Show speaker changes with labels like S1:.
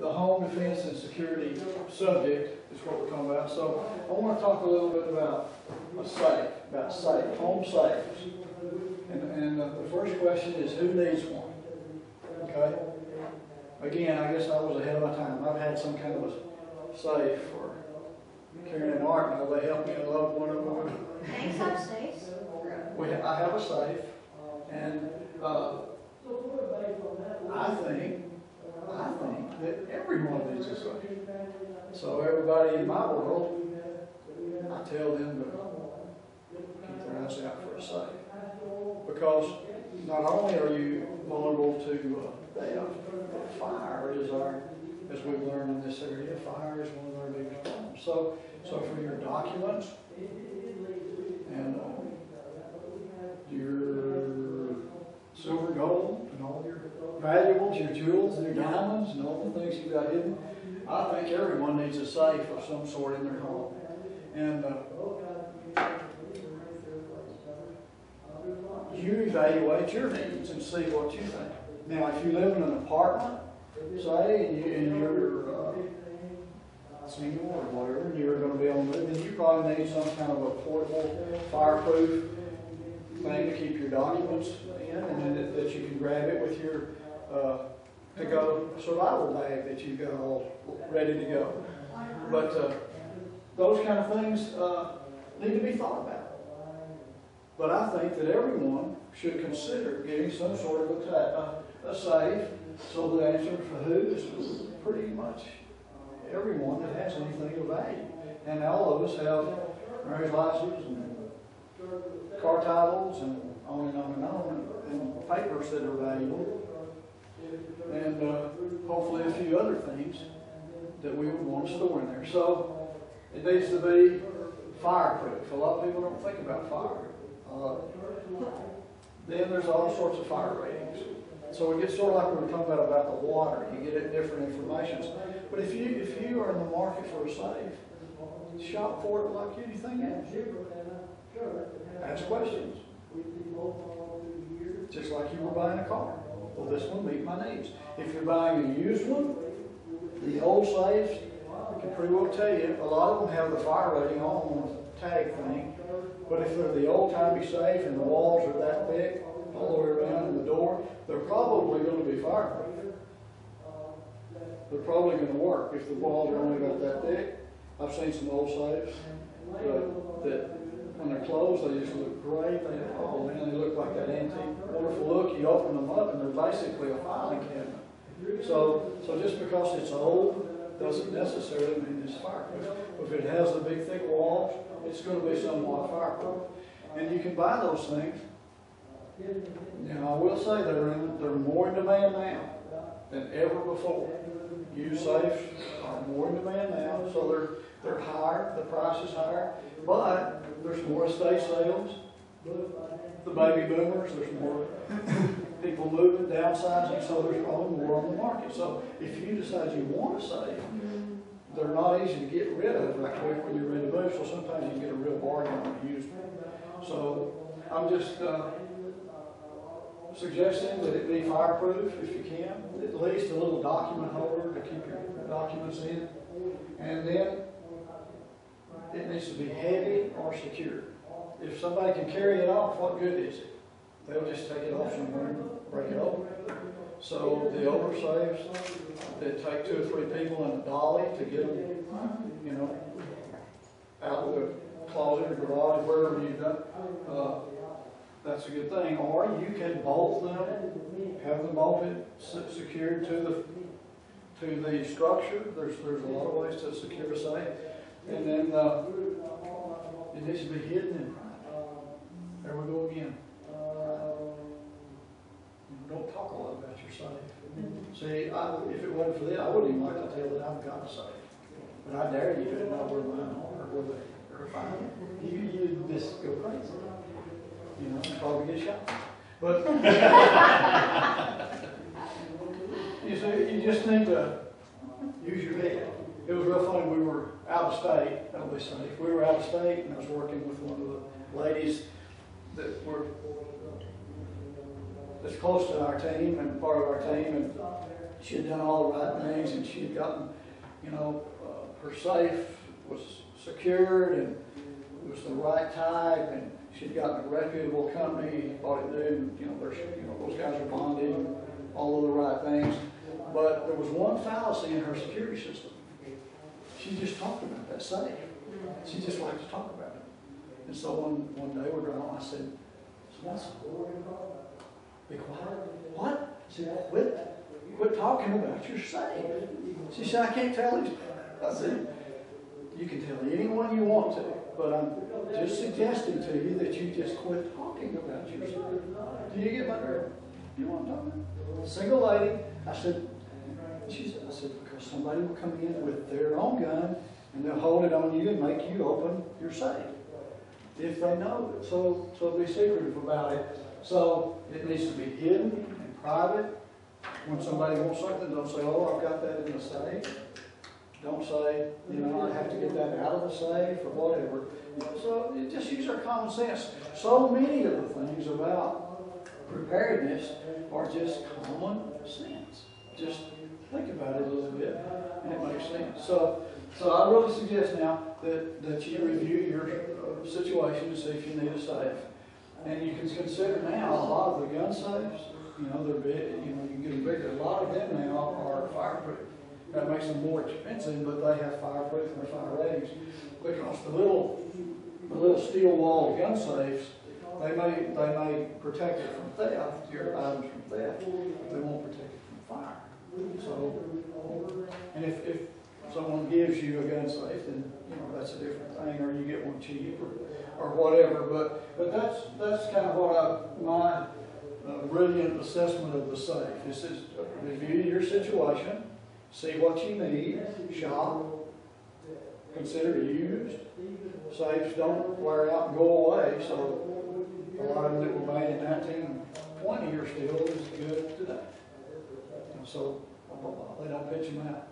S1: the home defense and security subject is what we're talking about. So I want to talk a little bit about a safe, home safes. And the first question is, who needs one? Okay. Again, I guess I was ahead of my time. I've had some kind of a safe for Karen and Art. Now they helped me unload one of them.
S2: Thanks, I'm safe.
S1: I have a safe, and I think that everyone needs a safe. So everybody in my world, I tell them to keep their eyes out for a safe, because not only are you vulnerable to theft, fire is as we've learned in this area, fire is one of our biggest problems. So for your documents and your silver, gold, and all your valuables, your jewels, and your diamonds, and all the things you've got hidden, I think everyone needs a safe of some sort in their home. And you evaluate your needs and see what you think. Now, if you live in an apartment, say, and you're single or whatever, and you're going to be on the move, then you probably need some kind of a portable, fireproof thing to keep your documents in, and then that you can grab it with your to-go survival bag that you've got all ready to go. But those kind of things need to be thought about. But I think that everyone should consider getting some sort of a safe. So the answer for who is pretty much everyone that has anything of value. And all of us have marriage licenses and car titles and on and on and on, and papers that are valuable. And hopefully a few other things that we would want to store in there. So it needs to be fireproof. A lot of people don't think about fire. Then there's all sorts of fire ratings. So it gets sort of like we were talking about the water. You get it different informations. But if you are in the market for a safe, shop for it like anything else. Ask questions. Just like you were buying a car. Will this one meet my needs? If you're buying a used one, the old safes, I can pretty well tell you, a lot of them have the fire rating on the tag thing. But if they're the old-timey safe and the walls are that thick, all the way around in the door, they're probably going to be fireproof. They're probably going to work if the walls are only about that thick. I've seen some old safes that when they're closed, they just look great. They look like that antique, wonderful look. You open them up and they're basically a filing cabinet. So just because it's old doesn't necessarily mean it's fireproof. If it has the big thick walls, it's going to be somewhat fireproof. And you can buy those things. Now I will say they're more in demand now than ever before. Used safes are more in demand now, so they're higher, the price is higher, but there's more estate sales. The baby boomers, there's more people moving, downsizing, so there's probably more on the market. So if you decide you want a safe, they're not easy to get rid of right quick when you're ready to move, so sometimes you can get a real bargain on a used one. So I'm just suggesting that it be fireproof if you can, at least a little document holder to keep your documents in, and then it needs to be heavy or secure. If somebody can carry it off, what good is it? They'll just take it off somewhere and break it open. So the older safes that take 2 or 3 people in a dolly to get them, out of the closet or garage, wherever you've done, that's a good thing. Or you can bolt them, have them bolted, secured to the structure. There's a lot of ways to secure a safe, and then it needs to be hidden in private. There we go again. Don't talk a lot about your safe. See, if it wasn't for that, I wouldn't even like to tell that I've got a safe. But I dare you to know where mine are, or where they're found. You just go crazy. Probably get shot. But you see, you just need to use your head. It was real funny. We were out of state. That'll be safe. We were out of state, and I was working with one of the ladies that's close to our team and part of our team, and she had done all the right things, and she had gotten, her safe was secured and it was the right type, and she'd gotten a reputable company, bought it new, those guys are bonded, all of the right things. But there was one fallacy in her security system. She just talked about that safe. She just liked to talk about it. And so one day we're driving, I said, be quiet. What? She said, quit talking about your safe. She said, I can't tell you. I said, you can tell anyone you want to, but I'm just suggesting to you that you just quit talking about your safe. Do you get my drift? You want to talk about it? Single lady. I said, because somebody will come in with their own gun and they'll hold it on you and make you open your safe. If they know it. So be secretive about it. So it needs to be hidden and private. When somebody wants something, don't say, oh, I've got that in the safe. Don't say, I have to get that out of the safe or whatever. So just use our common sense. So many of the things about preparedness are just common sense. Just think about it a little bit, and it makes sense. So I really suggest now that you review your situation and see if you need a safe. And you can consider now a lot of the gun safes, they're big, you can get them bigger. A lot of them now are fireproof. That makes them more expensive, but they have fireproof and fire ratings. Because the little steel wall gun safes, they may protect it from theft, your items from theft, but they won't protect it from fire. So, and if someone gives you a gun safe, then that's a different thing, or you get one cheap or whatever. But that's kind of what my brilliant assessment of the safe. This is review your situation, see what you need, shop, consider used. Safes don't wear out and go away, so a lot of them that were made in 1920 are still as good today. So they don't pitch them out.